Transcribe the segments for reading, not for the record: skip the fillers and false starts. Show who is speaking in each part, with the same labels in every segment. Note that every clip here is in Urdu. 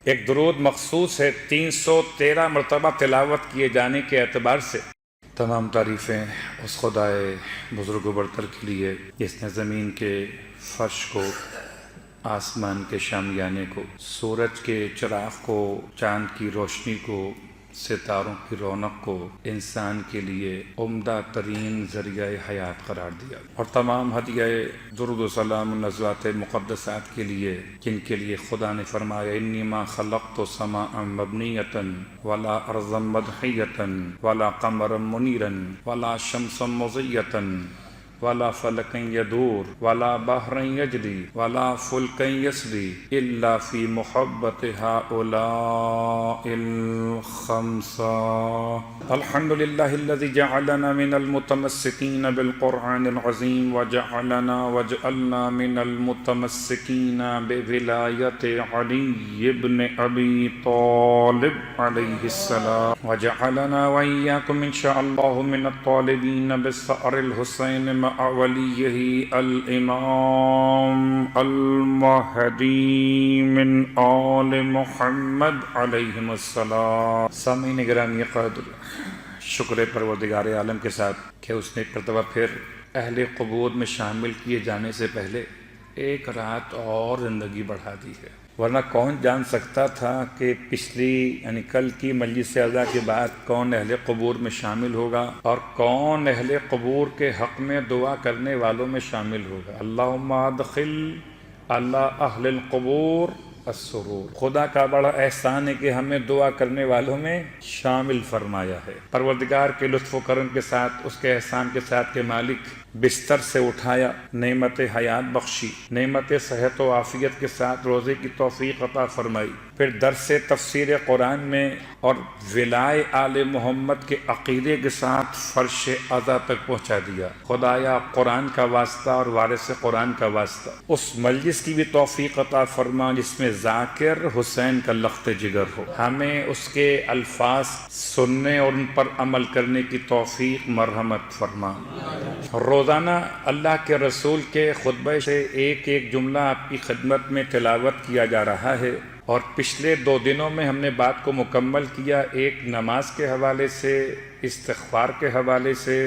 Speaker 1: ایک درود مخصوص ہے 313 مرتبہ تلاوت کیے جانے کے اعتبار سے۔ تمام تعریفیں اس خدائے بزرگ و برتر کے لیے جس نے زمین کے فرش کو، آسمان کے شامیانے کو، سورج کے چراغ کو، چاند کی روشنی کو، ستاروں کی رونق کو انسان کے لیے عمدہ ترین ذریعہ حیات قرار دیا، اور تمام ہدیہ درود و سلام نزوات مقدسات کے لیے جن کے لیے خدا نے فرمایا انی ما خلقت سماء مبنیۃ ولا ارضا مدحیۃ ولا قمرا منیرا ولا شمسا مضیۃ ولا فلکا یدور ولا بحرا یجری ولا فلکا یسری الا فی محبت هؤلاء الخمسہ۔ الحمد للہ الذی جعلنا من المتمسکین بالقرآن العظیم وجعلنا من المتمسکین بولایت علی بن ابی طالب علیہ السلام وجعلنا وإياكم إن شاء الله من الطالبين بالثأر الحسين مع وليه الإمام المهدي من آل محمد علیہم السلام۔ سامعین گرامی قدر، شکر پروردگار عالم کے ساتھ کہ اس نے ایک مرتبہ پھر اہل قبور میں شامل کیے جانے سے پہلے ایک رات اور زندگی بڑھا دی ہے، ورنہ کون جان سکتا تھا کہ پچھلی یعنی کل کی مجلس اعزا کے بعد کون اہل قبور میں شامل ہوگا اور کون اہل قبور کے حق میں دعا کرنے والوں میں شامل ہوگا۔ اللہم ادخل علی اہل القبور السرور۔ خدا کا بڑا احسان ہے کہ ہمیں دعا کرنے والوں میں شامل فرمایا ہے۔ پروردگار کے لطف و کرم کے ساتھ، اس کے احسان کے ساتھ کہ مالک بستر سے اٹھایا، نعمت حیات بخشی، نعمت صحت و عافیت کے ساتھ روزے کی توفیق عطا فرمائی، پھر درس تفسیر قرآن میں اور ولائے آل محمد کے عقیدے کے ساتھ فرش عزا تک پہنچا دیا۔ خدایا قرآن کا واسطہ اور وارث قرآن کا واسطہ اس مجلس کی بھی توفیق عطا فرما جس میں ذاکر حسین کا لخت جگر ہو، ہمیں اس کے الفاظ سننے اور ان پر عمل کرنے کی توفیق مرحمت فرما۔ روزانہ اللہ کے رسول کے خطبے سے ایک ایک جملہ آپ کی خدمت میں تلاوت کیا جا رہا ہے، اور پچھلے 2 دنوں میں ہم نے بات کو مکمل کیا، ایک نماز کے حوالے سے، استغفار کے حوالے سے،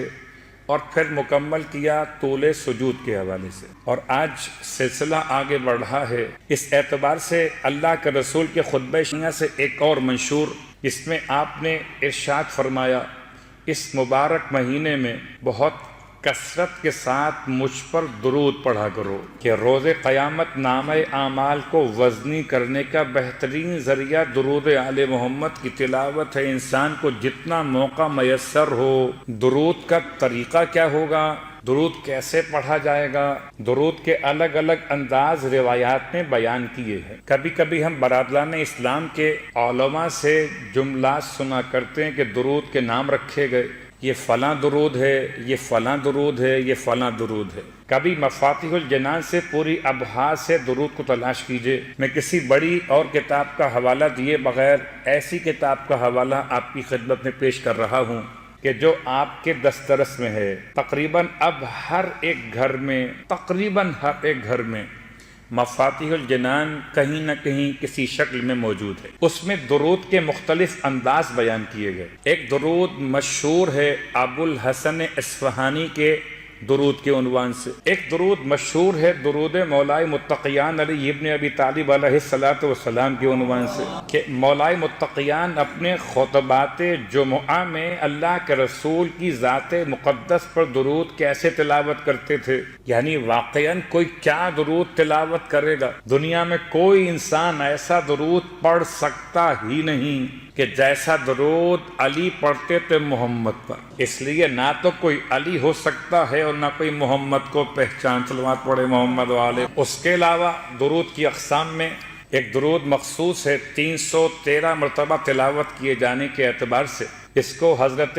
Speaker 1: اور پھر مکمل کیا طول سجود کے حوالے سے، اور آج سلسلہ آگے بڑھ رہا ہے۔ اس اعتبار سے اللہ کے رسول کے خطبہ سے ایک اور منشور جس میں آپ نے ارشاد فرمایا اس مبارک مہینے میں بہت کثرت کے ساتھ مجھ پر درود پڑھا کرو کہ روز قیامت نامہ اعمال کو وزنی کرنے کا بہترین ذریعہ درود آل محمد کی تلاوت ہے۔ انسان کو جتنا موقع میسر ہو، درود کا طریقہ کیا ہوگا، درود کیسے پڑھا جائے گا، درود کے الگ الگ انداز روایات میں بیان کیے ہیں۔ کبھی کبھی ہم برادران اسلام کے علماء سے جملات سنا کرتے ہیں کہ درود کے نام رکھے گئے، یہ فلاں درود ہے، یہ فلاں درود ہے، یہ فلاں درود ہے۔ کبھی مفاتیح الجنان سے پوری ابحاث سے درود کو تلاش کیجئے۔ میں کسی بڑی اور کتاب کا حوالہ دیے بغیر ایسی کتاب کا حوالہ آپ کی خدمت میں پیش کر رہا ہوں کہ جو آپ کے دسترس میں ہے۔ تقریباً اب ہر ایک گھر میں مفاتیح الجنان کہیں نہ کہیں کسی شکل میں موجود ہے۔ اس میں درود کے مختلف انداز بیان کیے گئے۔ ایک درود مشہور ہے ابو الحسن اصفہانی کے درود کے عنوان سے، ایک درود مشہور ہے درود مولائے متقیان علی ابن ابی طالب علیہ السلام کے عنوان سے، کہ مولائے متقیان اپنے خطبات جمعہ میں اللہ کے رسول کی ذات مقدس پر درود کیسے تلاوت کرتے تھے، یعنی واقعاً کوئی کیا درود تلاوت کرے گا، دنیا میں کوئی انسان ایسا درود پڑھ سکتا ہی نہیں کہ جیسا درود علی پڑھتے تھے محمد پر۔ اس لیے نہ تو کوئی علی ہو سکتا ہے اور نہ کوئی محمد کو پہچان، صلوات پڑھے محمد والے۔ اس کے علاوہ درود کی اقسام میں ایک درود مخصوص ہے 313 مرتبہ تلاوت کیے جانے کے اعتبار سے۔ اس کو حضرت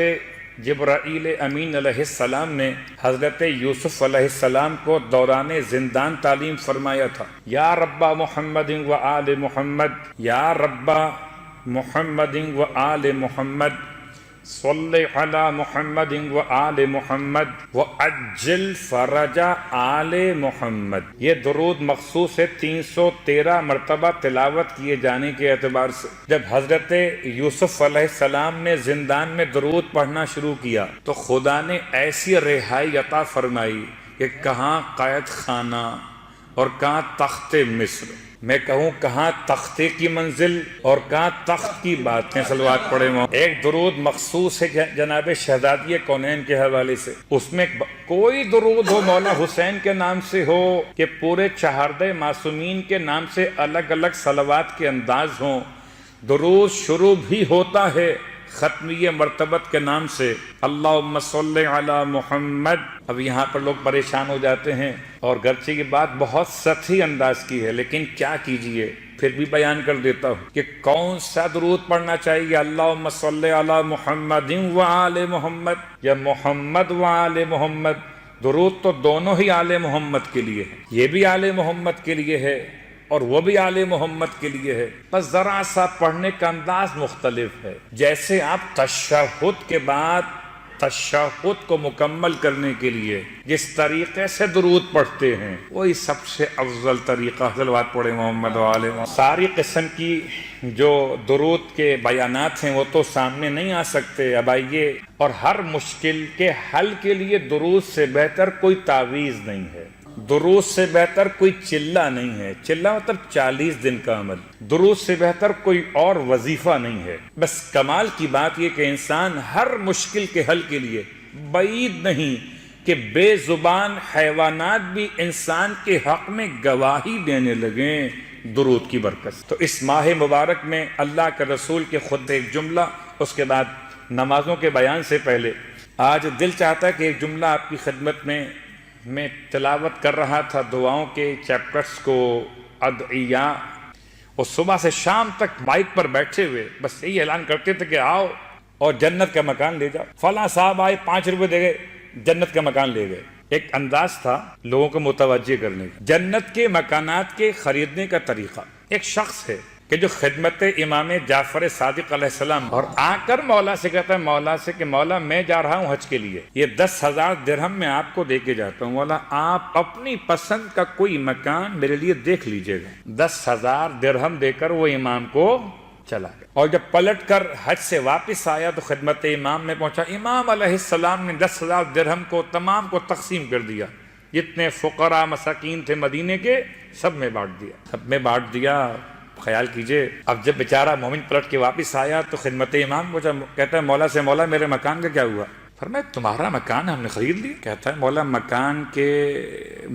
Speaker 1: جبرائیل امین علیہ السلام نے حضرت یوسف علیہ السلام کو دوران زندان تعلیم فرمایا تھا۔ یا رب محمد و آل محمد، یا رب محمد و آل محمد صلی علی محمد و آل محمد و اجل فرج آل محمد. یہ درود مخصوص ہے 313 مرتبہ تلاوت کیے جانے کے اعتبار سے. جب حضرت یوسف علیہ السلام نے زندان میں درود پڑھنا شروع کیا تو خدا نے ایسی رہائی عطا فرمائی کہ کہاں قید خانہ اور کہاں تخت مصر، میں کہوں کہاں تختے کی منزل اور کہاں تخت کی باتیں. صلوات پڑھے. ایک درود مخصوص ہے جناب شہزادی کونین کے حوالے سے. اس میں کوئی درود ہو مولا حسین کے نام سے ہو کہ پورے چہاردہ معصومین کے نام سے الگ الگ صلوات کے انداز ہوں. درود شروع بھی ہوتا ہے ختمیہ مرتبت کے نام سے، اللہم صلی علی محمد. اب یہاں پر لوگ پریشان ہو جاتے ہیں اور گرچہ یہ بات بہت سطحی انداز کی ہے لیکن کیا کیجئے پھر بھی بیان کر دیتا ہوں کہ کون سا درود پڑھنا چاہیے. اللہم صلی علی محمد و آل محمد یا محمد و آل محمد. درود تو دونوں ہی آل محمد کے لیے ہے، یہ بھی آل محمد کے لیے ہے اور وہ بھی آل محمد کے لیے ہے، بس ذرا سا پڑھنے کا انداز مختلف ہے. جیسے آپ تشہد کے بعد تشہد کو مکمل کرنے کے لیے جس طریقے سے درود پڑھتے ہیں وہی سب سے افضل طریقہ. صلوات پڑھے محمد و آل محمد. ساری قسم کی جو درود کے بیانات ہیں وہ تو سامنے نہیں آ سکتے. اب آئیے، اور ہر مشکل کے حل کے لیے درود سے بہتر کوئی تعویذ نہیں ہے، درود سے بہتر کوئی چلہ نہیں ہے. چلہ مطلب 40 دن کا عمل. درود سے بہتر کوئی اور وظیفہ نہیں ہے. بس کمال کی بات یہ کہ انسان ہر مشکل کے حل کے لیے بعید نہیں کہ بے زبان حیوانات بھی انسان کے حق میں گواہی دینے لگیں درود کی برکت. تو اس ماہ مبارک میں اللہ کے رسول کے خود ایک جملہ، اس کے بعد نمازوں کے بیان سے پہلے آج دل چاہتا ہے کہ ایک جملہ آپ کی خدمت میں تلاوت کر رہا تھا دعاؤں کے چیپٹرز کو، ادعیہ، اور صبح سے شام تک مائک پر بیٹھے ہوئے بس یہی اعلان کرتے تھے کہ آؤ اور جنت کا مکان لے جاؤ. فلاں صاحب آئے 5 روپے دے گئے، جنت کا مکان لے گئے. ایک انداز تھا لوگوں کو متوجہ کرنے کا. جنت کے مکانات کے خریدنے کا طریقہ، ایک شخص ہے کہ جو خدمت امام جعفر صادق علیہ السلام اور آ کر مولا سے کہتا ہے، مولا سے کہ مولا میں جا رہا ہوں حج کے لیے، یہ 10,000 درہم میں آپ کو دے کے جاتا ہوں، مولا آپ اپنی پسند کا کوئی مکان میرے لیے دیکھ لیجئے گا. 10,000 درہم دے کر وہ امام کو چلا گیا. اور جب پلٹ کر حج سے واپس آیا تو خدمت امام میں پہنچا. امام علیہ السلام نے 10,000 درہم کو تمام کو تقسیم کر دیا. جتنے فقراء مساکین تھے مدینے کے سب میں بانٹ دیا. خیال کیجئے اب جب بیچارہ مومن پلٹ کے واپس آیا تو خدمت امام کو کہتا ہے مولا سے، مولا میرے مکان کا کیا ہوا؟ فرمایا تمہارا مکان ہم نے خرید لیا. کہتا ہے مولا مکان کے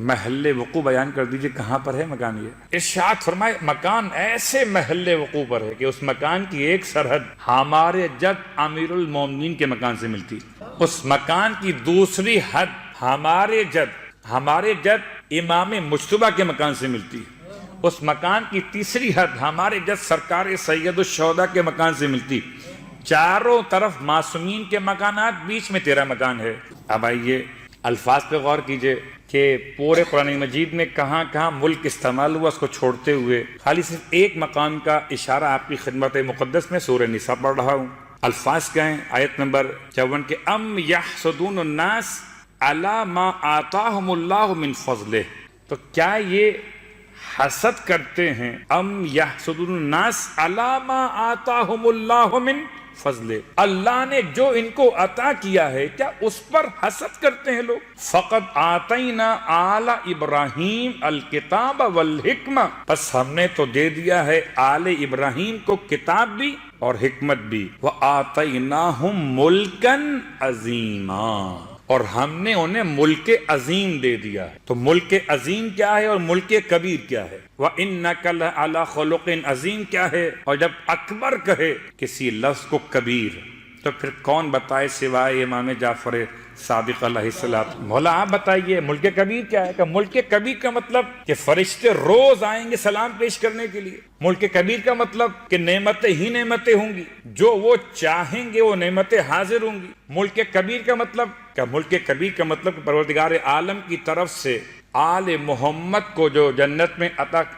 Speaker 1: محل وقوع بیان کر دیجئے، کہاں پر ہے مکان؟ یہ ارشاد فرمائے مکان ایسے محل وقوع پر ہے کہ اس مکان کی ایک سرحد ہمارے جد امیر المومنین کے مکان سے ملتی، اس مکان کی دوسری حد ہمارے جد امام مجتبیٰ کے مکان سے ملتی، اس مکان کی تیسری حد ہمارے جد سرکار سید الشہداء کے مکان سے ملتی. چاروں طرف معصومین کے مکانات، بیچ میں تیرا مکان ہے. اب آئیے الفاظ پہ غور کیجئے کہ پورے قرآن مجید میں کہاں کہاں ملک استعمال ہوا، اس کو چھوڑتے ہوئے خالی صرف ایک مقام کا اشارہ آپ کی خدمت مقدس میں سورہ نساء پڑھ رہا ہوں. الفاظ کیا ہیں؟ آیت نمبر 54 کے ام یحسدون الناس علی ما آتاہم اللہ من فضلہ. تو کیا یہ حسد کرتے ہیں؟ ام یحسدون الناس علی ما آتاہم اللہ من فضلہ، اللہ نے جو ان کو عطا کیا ہے کیا اس پر حسد کرتے ہیں لوگ؟ فقد آتینا آل ابراہیم الکتاب والحکمہ، پس ہم نے تو دے دیا ہے آل ابراہیم کو کتاب بھی اور حکمت بھی. وآتیناہم ملکا عظیما، اور ہم نے انہیں ملک عظیم دے دیا ہے. تو ملک عظیم کیا ہے اور ملک کبیر کیا ہے؟ وَإِنَّكَ لَعَلَىٰ خُلُقٍ عظیم کیا ہے؟ اور جب اکبر کہے کسی لفظ کو کبیر تو پھر کون بتائے سوائے امام جعفر صادق علیہ السلام. مولا آپ بتائیے ملک کبیر کیا ہے؟ کہ ملک کبیر کا مطلب کہ فرشتے روز آئیں گے سلام پیش کرنے کے لیے. ملک کبیر کا مطلب کہ نعمتیں ہی نعمتیں ہوں گی، جو وہ چاہیں گے وہ نعمتیں حاضر ہوں گی. ملک کبیر کا مطلب کہ پروردگار عالم کی طرف سے آل محمد کو جو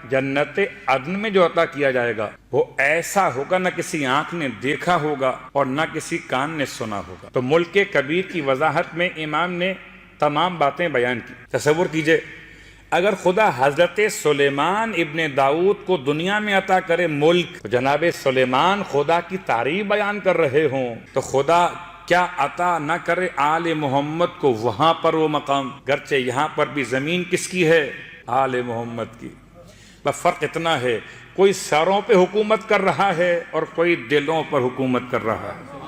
Speaker 1: جنت عدن میں جو عطا کیا جائے گا وہ ایسا ہوگا نہ کسی آنکھ نے دیکھا ہوگا اور نہ کسی کان نے سنا ہوگا۔ تو ملک کبیر کی وضاحت میں امام نے تمام باتیں بیان کی۔ تصور کیجئے اگر خدا حضرت سلیمان ابن داؤد کو دنیا میں عطا کرے ملک، تو جناب سلیمان خدا کی تعریف بیان کر رہے ہوں، تو خدا کیا عطا نہ کرے آل محمد کو وہاں پر وہ مقام؟ گرچہ یہاں پر بھی زمین کس کی ہے؟ آل محمد کی۔ بس فرق اتنا ہے، کوئی سروں پہ حکومت کر رہا ہے اور کوئی دلوں پر حکومت کر رہا ہے۔